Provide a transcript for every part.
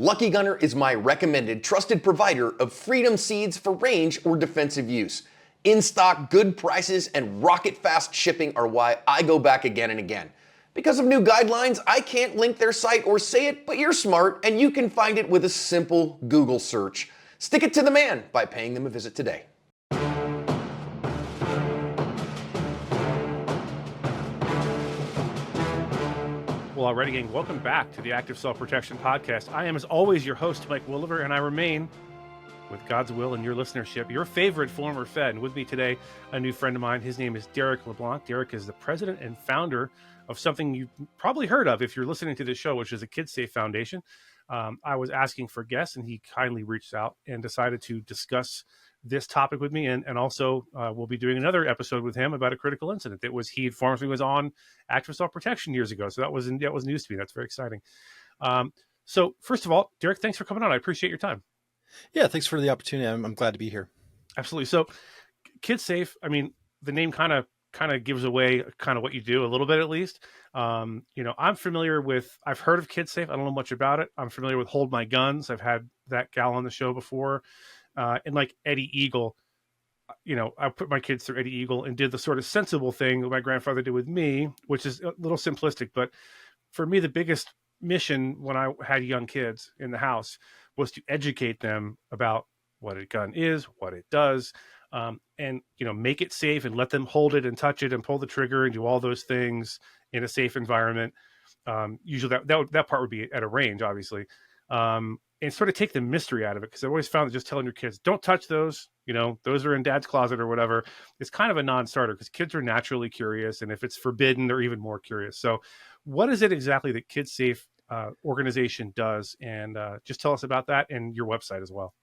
Lucky Gunner is my recommended trusted provider of freedom seeds for range or defensive use. In stock, good prices, and rocket fast shipping are why I go back again and again. Because of new guidelines, I can't link their site or say it, but you're smart and you can find it with a simple Google search. Stick it to the man by paying them a visit today. Well, already, gang, welcome back to the Active Self-Protection Podcast. I am, as always, your host, Mike Williver, and I remain, with God's will and your listenership, your favorite former Fed. And with me today, a new friend of mine. His name is Derek LeBlanc. Derek is the president and founder of something you've probably heard of if you're listening to this show, which is the Kids.Safe Foundation. I was asking for guests, and he kindly reached out and decided to discuss this topic with me, and also we'll be doing another episode with him about a critical incident that he informs me was on Active Self-Protection years ago. So that was news to me. That's very exciting. So first of all, Derek, thanks for coming on. I appreciate your time. Yeah, thanks for the opportunity. I'm glad to be here. Absolutely. So Kids.Safe, I mean, the name kind of gives away kind of what you do a little bit, at least. I'm familiar with, I've heard of Kids.Safe. I don't know much about it. I'm familiar with Hold My Guns. I've had that gal on the show before. And like Eddie Eagle, I put my kids through Eddie Eagle and did the sort of sensible thing that my grandfather did with me, which is a little simplistic. But for me, the biggest mission when I had young kids in the house was to educate them about what a gun is, what it does, and make it safe and let them hold it and touch it and pull the trigger and do all those things in a safe environment. Usually that part would be at a range, obviously. And sort of take the mystery out of it, because I've always found that just telling your kids, don't touch those, those are in dad's closet or whatever, it's kind of a non-starter, because kids are naturally curious, and if it's forbidden, they're even more curious. So what is it exactly that Kids.Safe organization does? And just tell us about that and your website as well.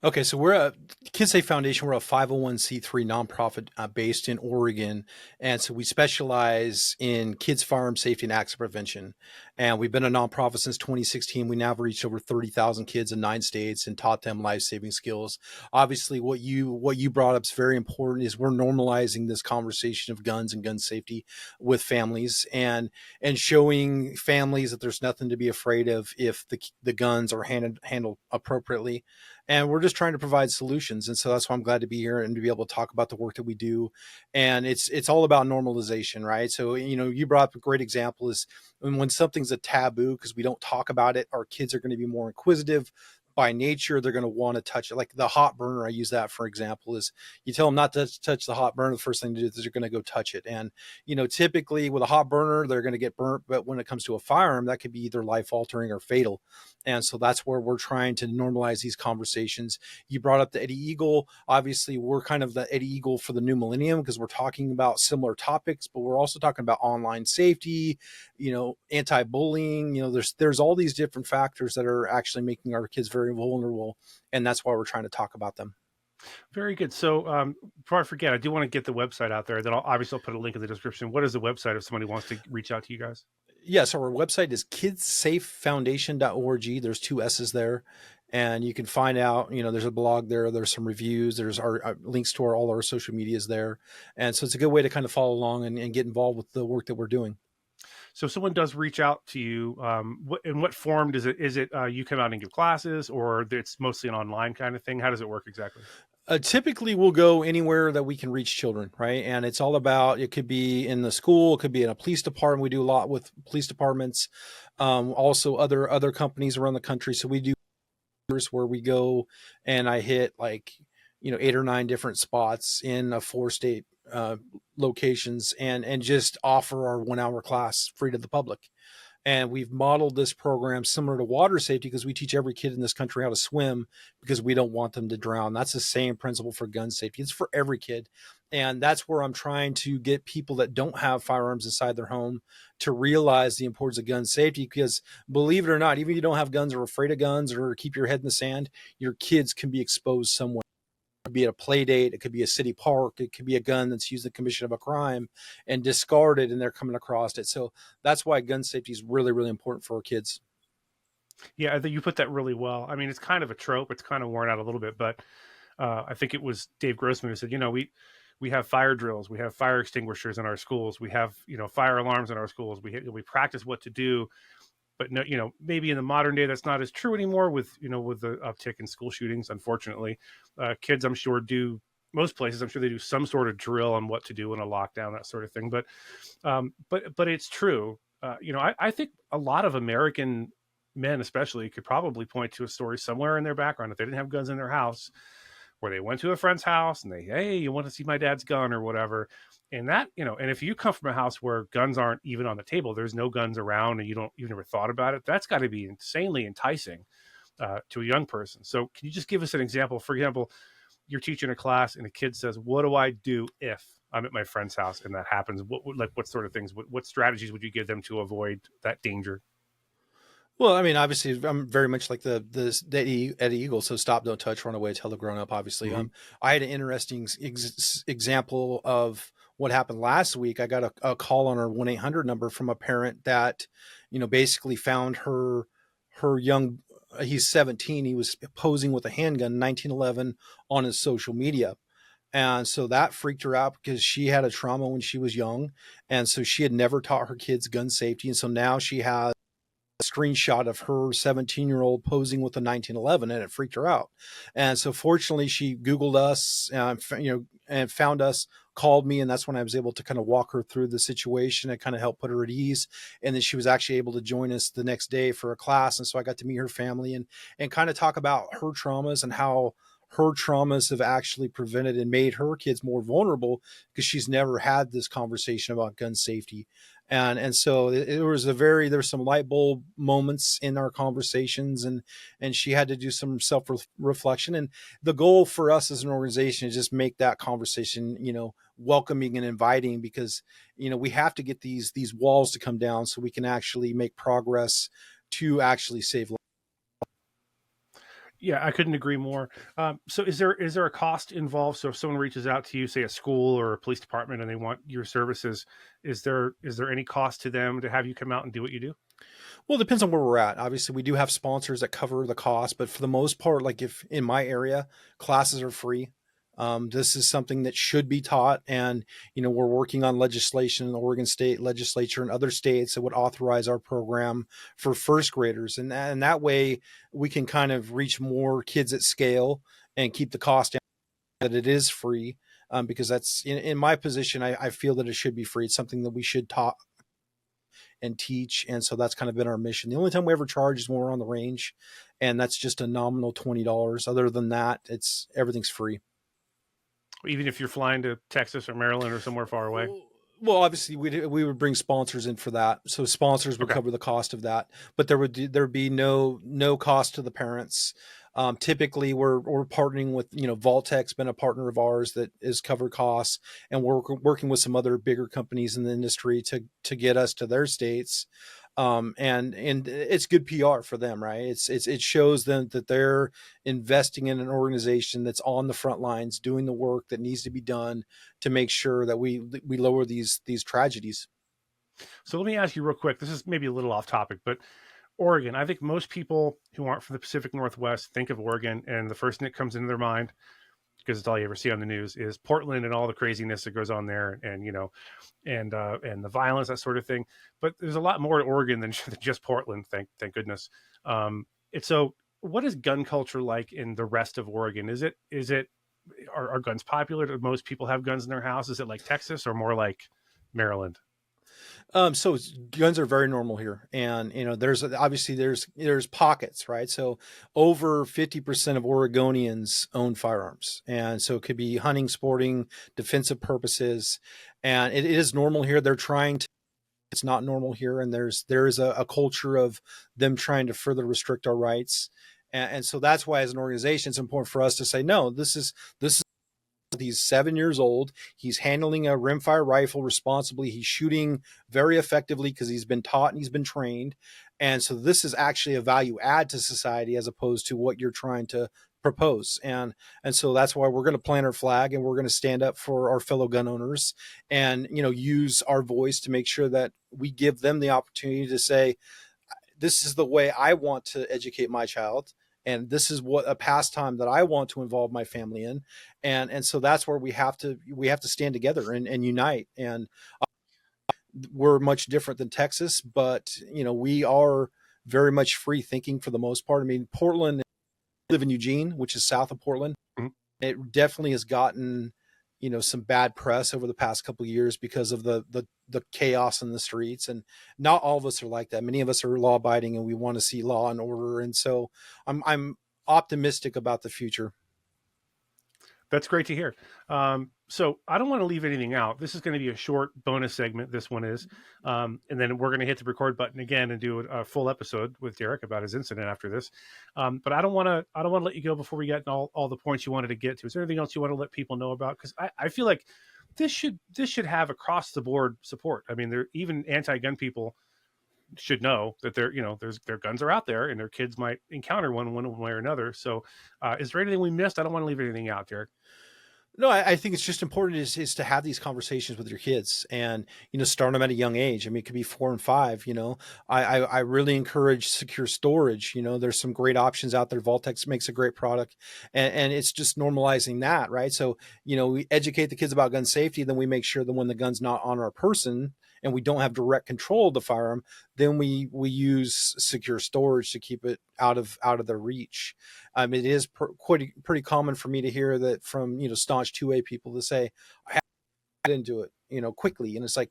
Okay, so we're a Kids.Safe Foundation. We're a 501c3 nonprofit based in Oregon. And so we specialize in kids firearm safety and accident prevention. And we've been a nonprofit since 2016. We now have reached over 30,000 kids in 9 states and taught them life-saving skills. Obviously, what you brought up is very important, is we're normalizing this conversation of guns and gun safety with families, and showing families that there's nothing to be afraid of if the guns are handled appropriately. And we're just trying to provide solutions. And so that's why I'm glad to be here and to be able to talk about the work that we do. And it's all about normalization, right? So, you brought up a great example is when something's a taboo, because we don't talk about it, our kids are going to be more inquisitive. By nature, they're going to want to touch it. Like the hot burner, I use that for example, is you tell them not to touch the hot burner. The first thing to do is they're going to go touch it. And, typically with a hot burner, they're going to get burnt. But when it comes to a firearm, that could be either life altering or fatal. And so that's where we're trying to normalize these conversations. You brought up the Eddie Eagle. Obviously, we're kind of the Eddie Eagle for the new millennium, because we're talking about similar topics, but we're also talking about online safety, anti-bullying. There's all these different factors that are actually making our kids very vulnerable, and that's why we're trying to talk about them. Very good. So before I forget, I do want to get the website out there. Then I'll put a link in the description. What is the website if somebody wants to reach out to you guys? Yes, our website is kidssafefoundation.org. There's 2 S's there. And you can find out, there's a blog there. There's some reviews. There's our links to all our social medias there. And so it's a good way to kind of follow along and get involved with the work that we're doing. So if someone does reach out to you, in what form does it? Is it you come out and give classes, or it's mostly an online kind of thing? How does it work exactly? Typically, we'll go anywhere that we can reach children, right? And it's all about, it could be in the school, it could be in a police department. We do a lot with police departments, also other companies around the country. So we do where we go and I hit 8 or 9 different spots in a 4-state locations and just offer our 1-hour class free to the public. And we've modeled this program similar to water safety, because we teach every kid in this country how to swim, because we don't want them to drown. That's the same principle for gun safety. It's for every kid. And that's where I'm trying to get people that don't have firearms inside their home to realize the importance of gun safety, because believe it or not, even if you don't have guns or afraid of guns or keep your head in the sand, your kids can be exposed somewhere. It could be at a play date, it could be a city park, it could be a gun that's used in the commission of a crime and discarded and they're coming across it. So that's why gun safety is really, really important for our kids. Yeah, I think you put that really well. I mean, it's kind of a trope. It's kind of worn out a little bit, but I think it was Dave Grossman who said, we have fire drills, we have fire extinguishers in our schools, we have, fire alarms in our schools. We practice what to do but no, maybe in the modern day that's not as true anymore with with the uptick in school shootings. Unfortunately, kids, I'm sure, do most places. I'm sure they do some sort of drill on what to do in a lockdown, that sort of thing. But it's true. I think a lot of American men, especially, could probably point to a story somewhere in their background if they didn't have guns in their house, where they went to a friend's house and hey, you want to see my dad's gun or whatever. And that, and if you come from a house where guns aren't even on the table, there's no guns around, and you've never thought about it, that's got to be insanely enticing to a young person. So can you just give us an example? For example, you're teaching a class and a kid says, what do I do if I'm at my friend's house and that happens? What sort of things, what strategies would you give them to avoid that danger? Well, I mean, obviously, I'm very much like the Eddie Eagle. So stop, don't touch, run away, tell the grown up. Obviously, Mm-hmm. I had an interesting example of what happened last week. I got a call on our 1-800 number from a parent that, basically found her young. He's 17. He was posing with a handgun in 1911 on his social media. And so that freaked her out because she had a trauma when she was young. And so she had never taught her kids gun safety. And so now she has screenshot of her 17-year-old posing with a 1911, and it freaked her out. And so fortunately she Googled us, and found us, called me. And that's when I was able to kind of walk her through the situation and kind of help put her at ease. And then she was actually able to join us the next day for a class. And so I got to meet her family and kind of talk about her traumas and how her traumas have actually prevented and made her kids more vulnerable because she's never had this conversation about gun safety. And so there's some light bulb moments in our conversations, and she had to do some self reflection. And the goal for us as an organization is just make that conversation, welcoming and inviting, because, we have to get these walls to come down so we can actually make progress to save lives. Yeah, I couldn't agree more. So is there a cost involved? So if someone reaches out to you, say a school or a police department, and they want your services, is there any cost to them to have you come out and do what you do? Well, it depends on where we're at. Obviously, we do have sponsors that cover the cost, but for the most part, like if in my area, classes are free. This is something that should be taught, and we're working on legislation in the Oregon State Legislature and other states that would authorize our program for first graders, and that way we can kind of reach more kids at scale and keep the cost down. That it is free, because that's in my position. I feel that it should be free. It's something that we should taught and teach. And so that's kind of been our mission. The only time we ever charge is when we're on the range, and that's just a nominal $20. Other than that, everything's free. Even if you're flying to Texas or Maryland or somewhere far away? Well, obviously we would bring sponsors in for that. So sponsors would Okay. cover the cost of that, but there'd be no cost to the parents. Typically we're partnering with, Vaultek's been a partner of ours that is covered costs, and we're working with some other bigger companies in the industry to get us to their states. And it's good PR for them, right? It shows them that they're investing in an organization that's on the front lines, doing the work that needs to be done to make sure that we lower these tragedies. So let me ask you real quick. This is maybe a little off topic, but Oregon. I think most people who aren't from the Pacific Northwest think of Oregon, and the first thing that comes into their mind, because it's all you ever see on the news, is Portland and all the craziness that goes on there, and and the violence, that sort of thing. But there's a lot more to Oregon than just Portland. Thank goodness. It's so. What is gun culture like in the rest of Oregon? Are guns popular? Do most people have guns in their house? Is it like Texas or more like Maryland? So guns are very normal here, and there's obviously there's pockets, right? So over 50% of Oregonians own firearms, and so it could be hunting, sporting, defensive purposes, and it is normal here. They're trying to. It's not normal here, and there is a culture of them trying to further restrict our rights, and so that's why, as an organization, it's important for us to say no. This is He's 7 years old. He's handling a rimfire rifle responsibly. He's shooting very effectively because he's been taught and he's been trained. And so this is actually a value add to society as opposed to what you're trying to propose. And so that's why we're going to plant our flag, and we're going to stand up for our fellow gun owners, and use our voice to make sure that we give them the opportunity to say, this is the way I want to educate my child, and this is what a pastime that I want to involve my family in. And so that's where we have to stand together and unite. And we're much different than Texas, but we are very much free thinking for the most part. I mean, Portland, I live in Eugene, which is south of Portland. Mhm. It definitely has gotten, some bad press over the past couple of years because of the chaos in the streets. And not all of us are like that. Many of us are law abiding and we want to see law and order. And so I'm optimistic about the future. That's great to hear. So I don't want to leave anything out. This is going to be a short bonus segment. This one is, and then we're going to hit the record button again and do a full episode with Derek about his incident after this. But I don't want to let you go before we get all the points you wanted to get to. Is there anything else you want to let people know about? Because I feel like this should have across the board support. I mean, even anti-gun people should know that their guns are out there and their kids might encounter one way or another. So is there anything we missed? I don't want to leave anything out, Derek. No, I think it's just important is to have these conversations with your kids and, start them at a young age. I mean, it could be 4 and 5, I really encourage secure storage. There's some great options out there. Voltex makes a great product and it's just normalizing that. Right. So, we educate the kids about gun safety. Then we make sure that when the gun's not on our person and we don't have direct control of the firearm, then we use secure storage to keep it out of their reach. It is pretty common for me to hear that from, staunch 2A people to say, I have to get into it, quickly. And it's like,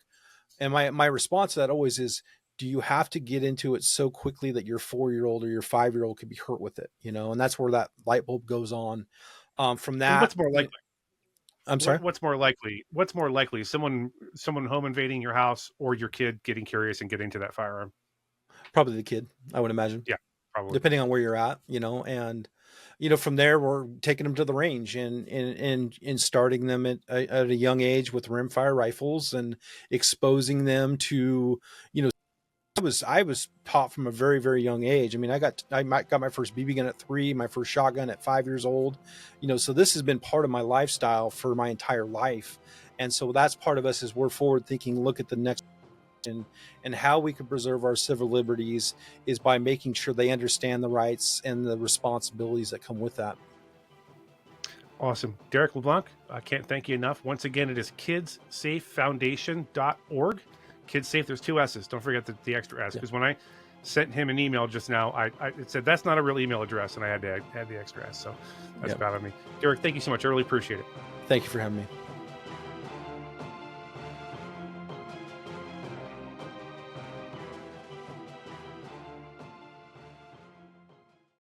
and my response to that always is, do you have to get into it so quickly that your 4-year-old or your 5-year-old could be hurt with it? And that's where that light bulb goes on. From that, what's more likely? I'm sorry. What's more likely? What's more likely? Someone home invading your house or your kid getting curious and getting to that firearm? Probably the kid, I would imagine. Yeah, probably. Depending on where you're at, and from there we're taking them to the range and starting them at a young age with rimfire rifles and exposing them to, I was taught from a very, very young age. I mean, I got my first BB gun at 3, my first shotgun at 5 years old, so this has been part of my lifestyle for my entire life. And so that's part of us is we're forward thinking, look at the next and how we can preserve our civil liberties is by making sure they understand the rights and the responsibilities that come with that. Awesome. Derek LeBlanc, I can't thank you enough. Once again, it is kidsafefoundation.org. Kids Safe, there's 2 S's. Don't forget the extra S, because when I sent him an email just now, it said that's not a real email address, and I had to add the extra S. So that's bad on me. Derek, thank you so much. I really appreciate it. Thank you for having me.